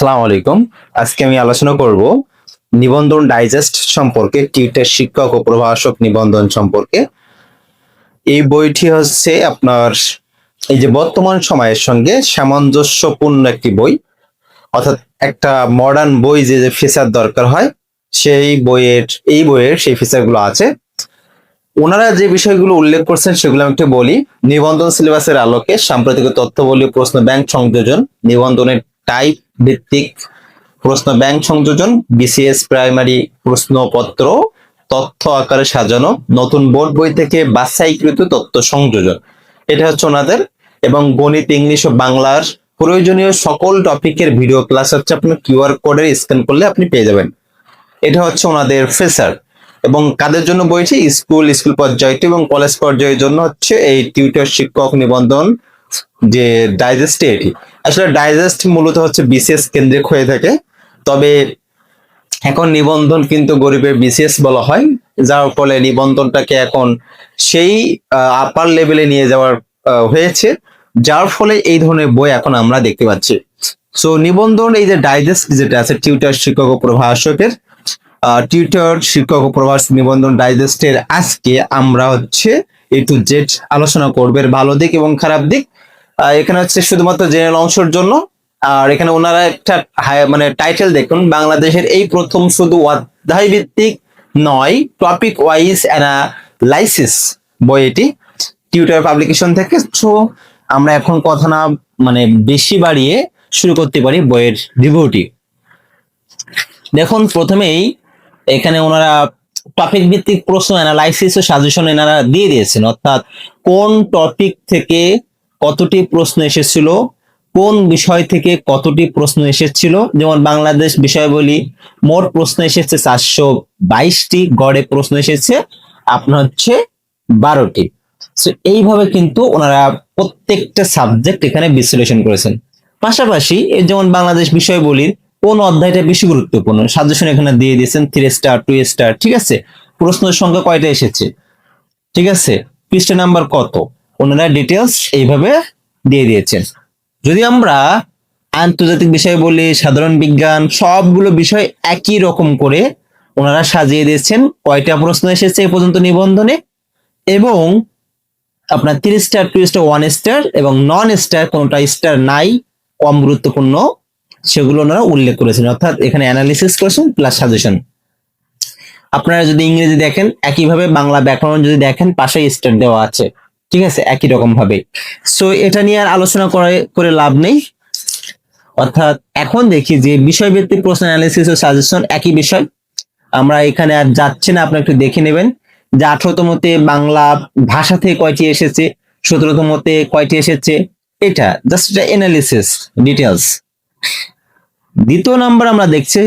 আসসালামু আলাইকুম। আজকে আমি আলোচনা করব নিবন্ধন ডাইজেস্ট সম্পর্কে, টিউটর শিক্ষক ও প্রভাষক নিবন্ধন সম্পর্কে। এই বইটি হচ্ছে আপনার এই যে বর্তমান সময়ের সঙ্গে সামঞ্জস্যপূর্ণ একটি বই, অর্থাৎ একটা মডার্ন বই যে যে ফিচার দরকার হয় এই বইয়ের সেই ফিচারগুলো আছে। ওনারা যে বিষয়গুলো উল্লেখ করছেন সেগুলো আমি একটু বলি। নিবন্ধন সিলেবাসের আলোকে সাম্প্রতিক তথ্যবলী প্রশ্ন ব্যাংক সংযোজন, নিবন্ধনের টাইপ ভিত্তিক প্রশ্ন ব্যাংক সংযোজন, বিসিএস প্রাইমারি প্রশ্নপত্র তথ্য আকারে সাজানো, নতুন বোর্ড বই থেকে বাছাইকৃত তথ্য সংযোজন, এটা হচ্ছে ওনাদের। এবং গণিত, ইংলিশ ও বাংলার প্রয়োজনীয় সকল টপিকের ভিডিও ক্লাস হচ্ছে আপনার কিউআর কোডে স্ক্যান করলে আপনি পেয়ে যাবেন। এটা হচ্ছে ওনাদের ফেসার। এবং কাদের জন্য বইটি? স্কুল পর্যায়টি এবং কলেজ পর্যায়ের জন্য হচ্ছে এই টিউটর শিক্ষক নিবন্ধন যে ডাইজেস্ট, এটি আসলে ডাইজেস্ট মূলত হচ্ছে বিসিএস কেন্দ্রিক হয়ে থাকে। তবে এখন নিবন্ধন কিন্তু গরিবের বিসিএস বলা হয়, যার ফলে নিবন্ধনটাকে এখন সেই আপার লেভেলে নিয়ে যাওয়ার হয়েছে, যার ফলে এই ধরনের বই এখন আমরা দেখতে পাচ্ছি। সো নিবন্ধন এই যে ডাইজেস্ট যেটা আছে টিউটর শিক্ষক ও প্রভাষকের, টিউটর শিক্ষক ও প্রভাষক নিবন্ধন ডাইজেস্টের আজকে আমরা হচ্ছে এ টু জেড আলোচনা করবে, ভালো দিক এবং খারাপ দিক। এখানে হচ্ছে শুধুমাত্র জেনারেল অংশের জন্য। আর এখানে ওনারা একটা মানে টাইটেল দেখুন, বাংলাদেশের এই প্রথম শুধু অধ্যায় ভিত্তিক নয়, টপিক ওয়াইজ অ্যানালাইসিস বই, এটি টিউটর পাবলিকেশন থেকে। সো আমরা এখন কথা না মানে বেশি বাড়িয়ে শুরু করতে পারি বইয়ের রিভিউটি। দেখুন, প্রথমেই এখানে ওনারা টপিক ভিত্তিক প্রশ্ন অ্যানালাইসিস ও সাজেশন এনারা দিয়ে দিয়েছেন, অর্থাৎ কোন টপিক থেকে কতটি প্রশ্ন এসেছিল, কোন বিষয় থেকে কতটি প্রশ্ন এসেছিল। যেমন বাংলাদেশ বিষয়াবলী মোট প্রশ্ন এসেছে 422টি, গড়ে প্রশ্ন এসেছে আপনার হচ্ছে 12টি। সো এইভাবে কিন্তু ওনারা প্রত্যেকটা সাবজেক্ট এখানে বিশ্লেষণ করেছেন। পাশাপাশি যেমন বাংলাদেশ বিষয়াবলীর কোন অধ্যায়টা বেশি গুরুত্বপূর্ণ, সাজেশন এখানে দিয়ে দিয়েছেন 3 স্টার 2 স্টার, ঠিক আছে। প্রশ্নের সংখ্যা কয়টা এসেছে, ঠিক আছে, পৃষ্ঠা নাম্বার কত, ওনারা ডিটেলস এইভাবে দিয়ে দিয়েছেন। যদি আমরা আন্তর্জাতিক বিষয় বলি, সাধারণ বিজ্ঞান, সবগুলো বিষয় একই রকম করে ওনারা সাজিয়ে দিয়েছেন কয়টা প্রশ্ন এসেছে এ পর্যন্ত নিবন্ধনে, এবং আপনার 3 স্টার 2 স্টার 1 স্টার এবং নন স্টার কোনটা স্টার নাই, কম গুরুত্বপূর্ণ, সেগুলো ওনারা উল্লেখ করেছেন। অর্থাৎ এখানে অ্যানালিসিস করেছেন প্লাস সাজেশন। আপনারা যদি ইংরেজি দেখেন একইভাবে, বাংলা ব্যাকরণ যদি দেখেন পাশে স্টার দেওয়া আছে, ঠিক আছে, একই রকম ভাবে। সো এটা নিয়ে আর আলোচনা করে লাভ নেই। অর্থাৎ এখন দেখি যে বিষয়ভিত্তিক প্রশ্ন অ্যানালিসিস ও সাজেশন একই বিষয়, আমরা এখানে আর যাচ্ছি না, আপনি একটু দেখে নেবেন যে 18তমতে বাংলা ভাষা থেকে কয়টি এসেছে, 17তমতে কয়টি এসেছে, এটা জাস্ট অ্যানালিসিস ডিটেলস। দ্বিতীয় নাম্বার আমরা দেখছি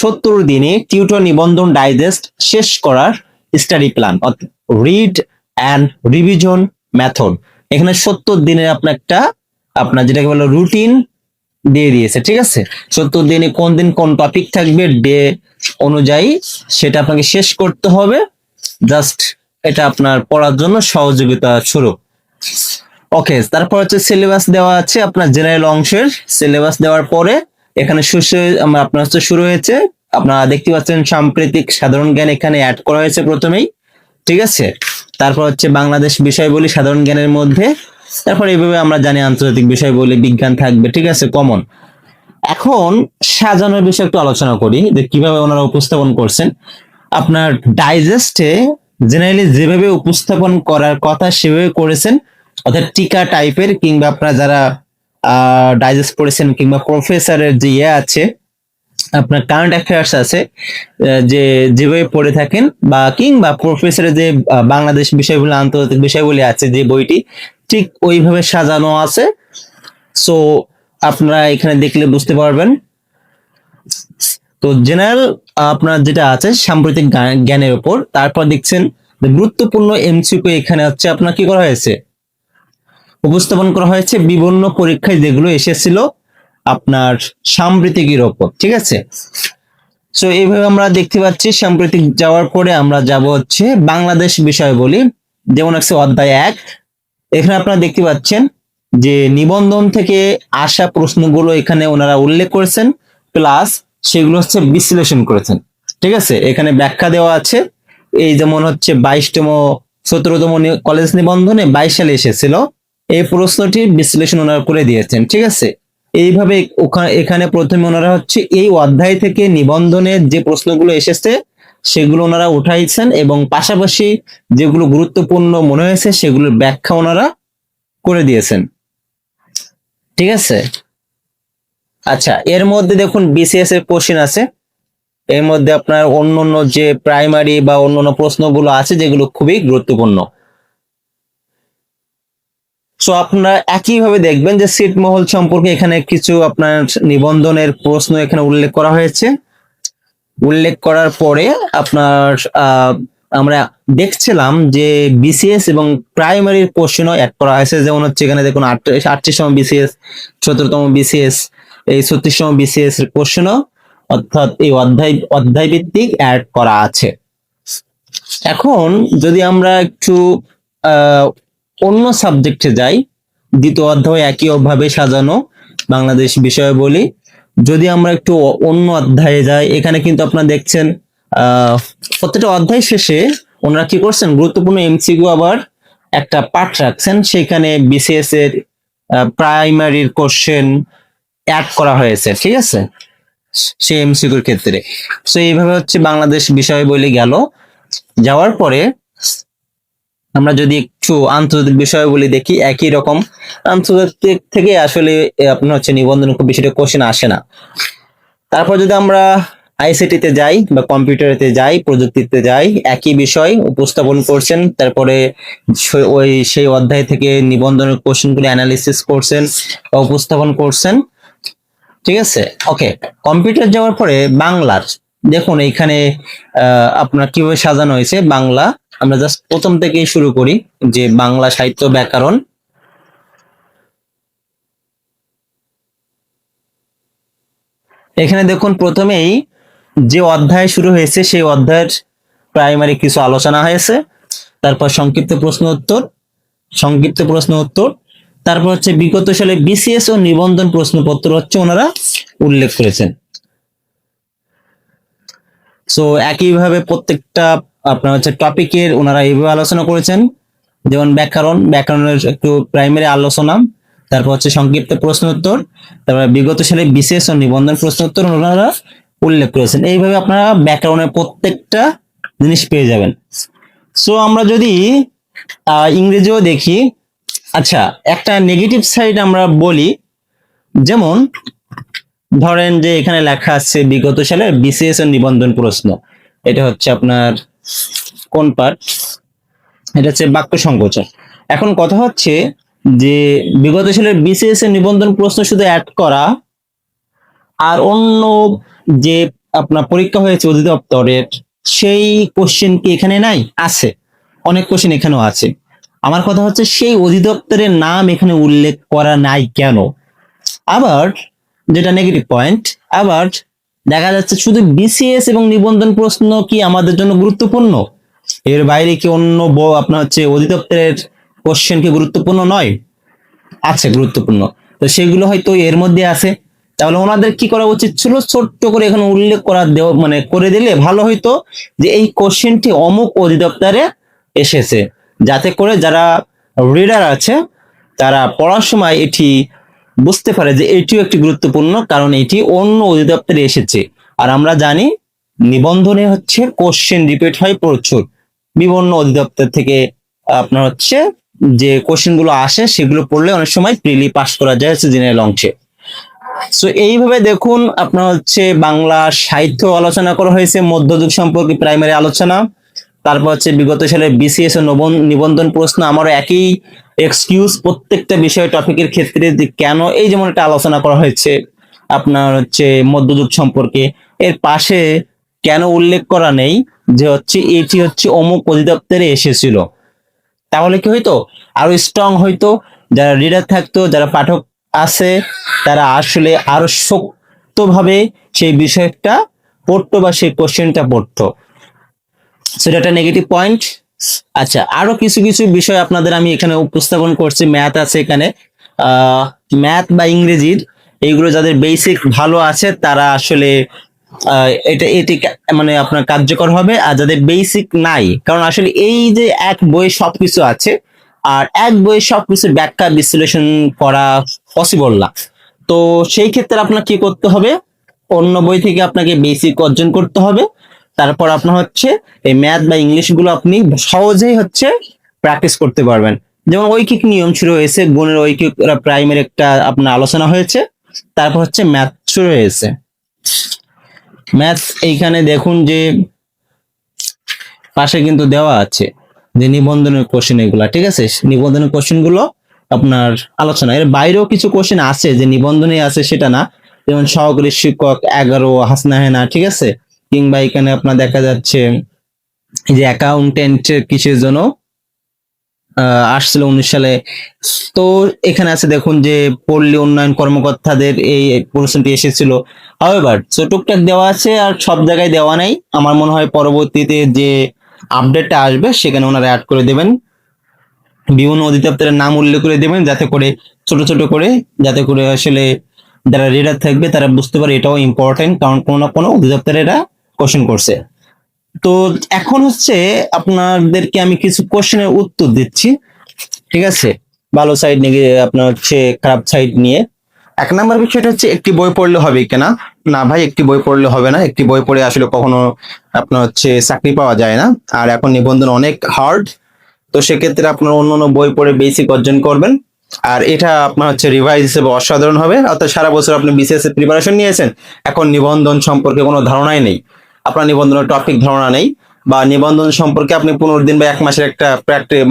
70 দিনে টিউটর নিবন্ধন ডাইজেস্ট শেষ করার study plan, read and revision method. এখানে 70 দিনের আপনার যেটাকে বলে রুটিন দিয়ে দিয়েছে, ঠিক আছে। 70 দিনে কোন দিন কোন টপিক থাকবে, ডে অনুযায়ী সেটা আপনাকে শেষ করতে হবে। জাস্ট এটা আপনার পড়ার জন্য সহযোগিতা শুরু। ওকে, তারপর হচ্ছে সিলেবাস দেওয়া আছে আপনার জেনারেল অংশের। সিলেবাস দেওয়ার পরে এখানে আপনার হচ্ছে শুরু হয়েছে, আপনারা দেখতে পাচ্ছেন সাম্প্রতিক সাধারণ জ্ঞান এখানে অ্যাড করা হয়েছে প্রথমেই, ঠিক আছে। তারপর হচ্ছে বাংলাদেশ বিষয় বলি সাধারণ জ্ঞানের মধ্যে, তারপর এইভাবে আমরা জানি আন্তর্জাতিক বিষয় বলি বিজ্ঞান থাকবে, ঠিক আছে, কমন। এখন সাজানোর বিষয়ে একটু আলোচনা করি যে কিভাবে ওনারা উপস্থাপন করছেন। আপনার ডাইজেস্টে জেনারেলি যেভাবে উপস্থাপন করার কথা সেভাবে করেছেন, অর্থাৎ টিকা টাইপের, কিংবা আপনারা যারা ডাইজেস্ট পড়েছেন কিংবা প্রফেসরের যে আছে আপনার কারেন্ট অ্যাফেয়ার্স আছে, যে যেভাবে পড়ে থাকেন, বা কিংবা প্রফেসরের যে বাংলাদেশ বিষয়গুলো আন্তর্জাতিক বিষয়গুলি আছে যে বইটি, ঠিক ওইভাবে সাজানো আছে। সো আপনারা এখানে দেখলে বুঝতে পারবেন। তো জেনারেল আপনার যেটা আছে সাম্প্রতিক জ্ঞানের উপর, তারপর দেখছেন গুরুত্বপূর্ণ এমসিকিউ এখানে হচ্ছে আপনার কি করা হয়েছে, উপস্থাপন করা হয়েছে বিভিন্ন পরীক্ষায় যেগুলো এসেছিল আপনার সাম্প্রতিকের উপর, ঠিক আছে। সো এইভাবে আমরা দেখতে পাচ্ছি। সাম্প্রতিক যাওয়ার পরে আমরা যাব হচ্ছে বাংলাদেশ বিষয় বলি, যেমন আছে অধ্যায় 1। এখানে আপনারা দেখতে পাচ্ছেন যে নিবন্ধন থেকে আসা প্রশ্নগুলো এখানে ওনারা উল্লেখ করেছেন, প্লাস সেগুলো হচ্ছে বিশ্লেষণ করেছেন। ঠিক আছে, এখানে ব্যাখ্যা দেওয়া আছে। এই যেমন হচ্ছে 22তম 17তম কলেজ নিবন্ধনে 22 সালে এসেছিল, এই প্রশ্নটির বিশ্লেষণ ওনারা করে দিয়েছেন। ঠিক আছে, এইভাবে এখানে প্রথমে ওনারা হচ্ছে এই অধ্যায় থেকে নিবন্ধনের যে প্রশ্নগুলো এসেছে সেগুলো ওনারা উঠাইছেন, এবং পাশাপাশি যেগুলো গুরুত্বপূর্ণ মনে হয়েছে সেগুলোর ব্যাখ্যা ওনারা করে দিয়েছেন। ঠিক আছে, আচ্ছা, এর মধ্যে দেখুন বিসিএস এর কোশ্চেন আছে। এর মধ্যে আপনার অন্যান্য যে প্রাইমারি বা অন্যান্য প্রশ্নগুলো আছে যেগুলো খুবই গুরুত্বপূর্ণ। সো আপনারা একইভাবে দেখবেন যে ছিটমহল সম্পর্কে এখানে কিছু আপনার নিবন্ধনের প্রশ্ন এখানে উল্লেখ করা হয়েছে। উল্লেখ করার পরে আপনার আমরা দেখছিলাম যে বিসিএস এবং প্রাইমারির কোশ্চেনও অ্যাড করা হয়েছে। যেমন হচ্ছে এখানে দেখুন 38তম বিসিএস, 17তম বিসিএস, এই 36তম বিসিএস এর কোশ্চেনও অর্থাৎ এই অধ্যায় ভিত্তিক অ্যাড করা আছে। এখন যদি আমরা একটু অন্য সাবজেক্টে যাই, দ্বিতীয় অধ্যায় একই ভাবে সাজানো বাংলাদেশ বিষয়াবলী। যদি আমরা একটু অন্য অধ্যায়ে যাই, এখানে কিন্তু আপনারা দেখছেন প্রত্যেকটা অধ্যায় শেষে ওনারা কি করছেন, গুরুত্বপূর্ণ এমসিকিউ আবার একটা পার্ট রাখছেন, সেখানে বিসিএস এর প্রাইমারির কোশ্চেন অ্যাড করা হয়েছে। ঠিক আছে, সেই এমসিকিউর ক্ষেত্রে। সো এইভাবে হচ্ছে বাংলাদেশ বিষয়াবলী গেল। যাওয়ার পরে আমরা যদি একটু আন্তর্জাতিক বিষয়াবলী দেখি, একই রকম আন্তর্জাতিক থেকে আসলে আপনার হচ্ছে নিবন্ধন খুব বেশি কোশ্চেন আসে না। তারপর যদি আমরা আইসিটিতে যাই বা কম্পিউটারেতে যাই, প্রযুক্তিতে যাই, একই বিষয় উপস্থাপন করছেন, তারপরে সেই অধ্যায় থেকে নিবন্ধনের কোশ্চেনগুলো অ্যানালিসিস করছেন বা উপস্থাপন করছেন। ঠিক আছে, ওকে। কম্পিউটার যাওয়ার পরে বাংলার দেখুন এখানে আপনার কিভাবে সাজানো হয়েছে। বাংলা আমরা জাস্ট প্রথম থেকেই শুরু করি, যে বাংলা সাহিত্য ব্যাকরণ। এখানে দেখুন প্রথমেই যে অধ্যায় শুরু হয়েছে সেই অধ্যায়ের প্রাইমারি কিছু আলোচনা হয়েছে, তারপর সংক্ষিপ্ত প্রশ্ন উত্তর, তারপর হচ্ছে বিগত সালে বিসিএস ও নিবন্ধন প্রশ্নপত্র হচ্ছে ওনারা উল্লেখ করেছেন। সো একইভাবে প্রত্যেকটা আপনার হচ্ছে টপিকের ওনারা এইভাবে আলোচনা করেছেন। যেমন ব্যাকরণের একটু প্রাইমারি আলোচনা, তারপর হচ্ছে সংক্ষিপ্ত প্রশ্ন উত্তর, তারপর বিগত সালে বিশেষ ও নিবন্ধন প্রশ্ন উত্তর ওনারা উল্লেখ করেছেন। এইভাবে আপনারা ব্যাকরণের প্রত্যেকটা জিনিস পেয়ে যাবেন। সো আমরা যদি ইংরেজিও দেখি, আচ্ছা, একটা নেগেটিভ সাইড আমরা বলি, যেমন ধরেন যে এখানে লেখা আছে বিগত সালের বিসিএস ও নিবন্ধন প্রশ্ন। এটা হচ্ছে আপনার কোন পার্ট, এটা হচ্ছে বাক্য সংকোচন। এখন কথা হচ্ছে যে বিগত সালের বিসিএস এর নিবন্ধন প্রশ্ন শুধু অ্যাড করা, আর অন্য যে আপনার পরীক্ষা হয়েছে অধিদপ্তরের সেই কোশ্চেন কি এখানে নাই? আছে, অনেক কোশ্চেন এখানেও আছে। আমার কথা হচ্ছে সেই অধিদপ্তরের নাম এখানে উল্লেখ করা নাই কেন? আবার যেটা নেগেটিভ পয়েন্ট, আবার দেখা যাচ্ছে শুধু বিসিএস এবং নিবন্ধন প্রশ্ন কি আমাদের জন্য গুরুত্বপূর্ণ? এর বাইরে কি অন্য আপনার হচ্ছে অধিদপ্তরের কোশ্চেন কি গুরুত্বপূর্ণ নয়? আছে, গুরুত্বপূর্ণ। তো সেগুলো হয়তো এর মধ্যে আছে। তাহলে ওনাদের কি করা উচিত ছিল, ছোট্ট করে এখানে উল্লেখ করা দেওয়া মানে করে দিলে ভালো হইতো, যে এই কোশ্চেনটি অমুক অধিদপ্তরে এসেছে, যাতে করে যারা রিডার আছে তারা পড়ার সময় এটি বুঝতে পারে যে এটিও একটি গুরুত্বপূর্ণ, কারণ এটি অন্য অধিদপ্তরে এসেছে। আর আমরা জানি নিবন্ধনে হচ্ছে কোশ্চেন রিপিট হয় প্রচুর, বিভিন্ন অধিদপ্তর থেকে আপনার হচ্ছে যে কোশ্চেন গুলো আসে সেগুলো পড়লে অনেক সময় প্রিলি পাস করা যায় হচ্ছে জেনারেল অংশে। সো এইভাবে দেখুন আপনার হচ্ছে বাংলা সাহিত্য আলোচনা করা হয়েছে, মধ্যযুগ সম্পর্কে প্রাইমারি আলোচনা, তারপর হচ্ছে বিগত সালের বিসিএস ও নিবন্ধন প্রশ্ন। আমারও একই এক্সকিউজ প্রত্যেকটা বিষয় টপিকের ক্ষেত্রে, যে কেন এই যেমন একটা আলোচনা করা হয়েছে আপনার হচ্ছে মধ্যযুগ সম্পর্কে, এর পাশে কেন উল্লেখ করা নেই যে হচ্ছে এটি হচ্ছে অমুক অধিদপ্তরে এসেছিল? তাহলে কি হইতো, আরো স্ট্রং হইতো, যারা রিডার থাকতো, যারা পাঠক আছে, তারা আসলে আরো শক্তভাবে সেই বিষয়টা পড়তো বা সেই কোশ্চেনটা পড়তো। সেটা একটা নেগেটিভ পয়েন্ট। আচ্ছা, আরো কিছু কিছু বিষয় আপনাদের আমি এখানে উপস্থাপন করছি, ম্যাথ আছে এখানে। ম্যাথ বা ইংরেজির এইগুলো যাদের বেসিক ভালো আছে তারা আসলে এটি মানে আপনার কার্যকর হবে। আর যাদের বেসিক নাই, কারণ আসলে এই যে এক বইয়ে সবকিছু আছে আর এক বইয়ে সবকিছু ব্যাখ্যা বিশ্লেষণ করা পসিবল না। তো সেই ক্ষেত্রে আপনার কি করতে হবে, অন্য বই থেকে আপনাকে বেসিক অর্জন করতে হবে। তারপর আপনার হচ্ছে এই ম্যাথ বা ইংলিশ গুলো আপনি সহজেই হচ্ছে প্র্যাকটিস করতে পারবেন। যেমন ঐকিক নিয়ম শুরু হয়েছে, গুণের ঐকিক প্রাইমের একটা আপনার আলোচনা হয়েছে, তারপর হচ্ছে ম্যাথ শুরু হয়েছে। ম্যাথ এইখানে দেখুন যে পাশে কিন্তু দেওয়া আছে যে নিবন্ধনের কোশ্চেন এগুলা, ঠিক আছে? নিবন্ধনের কোশ্চেন গুলো আপনার আলোচনা, এর বাইরেও কিছু কোশ্চেন আছে যে নিবন্ধনে আছে সেটা না, যেমন সহকারী শিক্ষক 11 হাসনা হেনা, ঠিক আছে? কিংবা এখানে আপনার দেখা যাচ্ছে যে অ্যাকাউন্টেন্ট কিসের জন্য আসছিল 19 সালে। তো এখানে আছে দেখুন যে পল্লী উন্নয়ন কর্মকর্তাদের এই প্রশ্নটি এসেছিল। হাওয়েভার সো টুকটাক দেওয়া আছে আর সব জায়গায় দেওয়া নাই। আমার মনে হয় পরবর্তীতে যে আপডেটটা আসবে সেখানে ওনারা অ্যাড করে দেবেন, বিভিন্ন অধিদপ্তরের নাম উল্লেখ করে দেবেন, যাতে করে ছোট ছোট করে, যাতে করে আসলে যারা রিডার থাকবে তারা বুঝতে পারে এটাও ইম্পর্টেন্ট, কারণ কোনো না কোনো অধিদপ্তরে এরা কোশ্চেন করছে। তো এখন হচ্ছে আপনাদেরকে আমি কিছু কোশ্চেনের উত্তর দিচ্ছি, ঠিক আছে? ভালো সাইড নিয়ে আপনার হচ্ছে খারাপ সাইড নিয়ে। 1 নম্বর বিষয়টা হচ্ছে একটি বই পড়লে হবে কিনা। না ভাই, একটি বই পড়লে হবে না। একটি বই পড়ে আসলে কখনো আপনার হচ্ছে চাকরি পাওয়া যায় না। আর এখন নিবন্ধন অনেক হার্ড। তো সেক্ষেত্রে আপনার অন্য অন্য বই পড়ে বেসিক অর্জন করবেন। আর এটা আপনার হচ্ছে রিভাইজ হিসেবে অসাধারণ হবে। অর্থাৎ সারা বছর আপনি বিসিএস এর প্রিপারেশন নিয়েছেন, এখন নিবন্ধন সম্পর্কে কোনো ধারণাই নেই, আপনার নিবন্ধনের টপিক ধারণা নেই, বা নিবন্ধন সম্পর্কে আপনি 15 দিন বা 1 মাসের একটা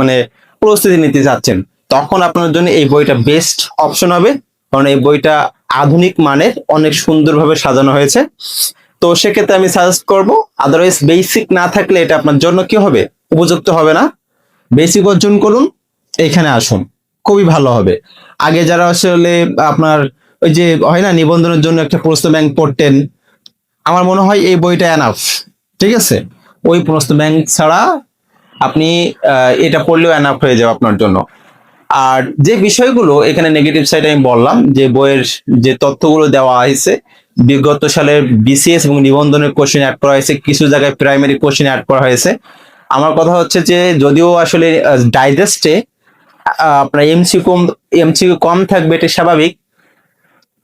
মানে প্রস্তুতি নিতে চাচ্ছেন, তখন আপনার জন্য এই বইটা বেস্ট অপশন হবে। কারণ এই বইটা আধুনিক মানের, অনেক সুন্দরভাবে সাজানো হয়েছে। তো সেক্ষেত্রে আমি সাজেস্ট করব। আদারওয়াইজ বেসিক না থাকলে এটা আপনার জন্য কি হবে, উপযুক্ত হবে না। বেসিক অর্জন করুন, এখানে আসুন, খুবই ভালো হবে। আগে যারা আসলে আপনার ওই যে হয় না নিবন্ধনের জন্য একটা প্রশ্ন ব্যাংক পড়তেন, আমার মনে হয় এই বইটা এনাফ। ঠিক আছে, ওই প্রশ্ন ব্যাংক ছাড়া আপনি এটা পড়লেও এনাফ হয়ে যাবে আপনার জন্য। আর যে বিষয়গুলো এখানে নেগেটিভ সাইড আমি বললাম, যে বইয়ের যে তথ্যগুলো দেওয়া হয়েছে, বিগত সালের বিসিএস এবং নিবন্ধনের কোশ্চেন অ্যাড করা হয়েছে, কিছু জায়গায় প্রাইমারি কোশ্চেন অ্যাড করা হয়েছে। আমার কথা হচ্ছে যে যদিও আসলে ডাইজেস্টে আপনার এমসিকিউ কম থাকবে, এটা স্বাভাবিক।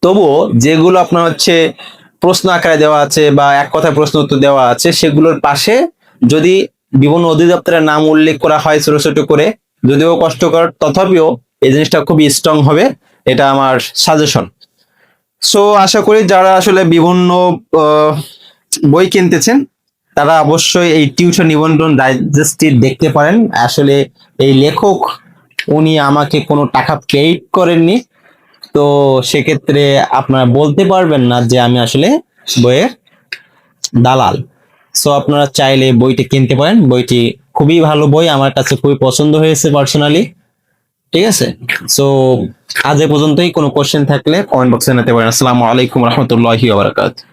তবুও যেগুলো আপনার হচ্ছে প্রশ্ন আকারে দেওয়া আছে বা এক কথায় প্রশ্ন উত্তর দেওয়া আছে, সেগুলোর পাশে যদি বিভিন্ন অধিদপ্তরের নাম উল্লেখ করা হয় ছোট ছোট করে, যদিও কষ্টকর তথাপিও এই জিনিসটা খুবই স্ট্রং হবে, এটা আমার সাজেশন। সো আশা করি যারা আসলে বিভিন্ন বই কিনতেছেন তারা অবশ্যই এই টিউশন নিবন্ধন ডাইজেস্টটি দেখতে পারেন। আসলে এই লেখক উনি আমাকে কোনো টাকা পেইড করেননি, তো সেক্ষেত্রে আপনারা বলতে পারবেন না যে আমি আসলে বইয়ের দালাল। সো আপনারা চাইলে বইটি কিনতে পারেন, বইটি খুবই ভালো বই, আমার কাছে খুবই পছন্দ হয়েছে পার্সোনালি। ঠিক আছে, সো আজ এ পর্যন্তই। কোনো কোশ্চেন থাকলে কমেন্ট বক্সে জানাতে পারেন। আসসালামু আলাইকুম রহমতুল্লাহি ওয়া বারাকাতুহু।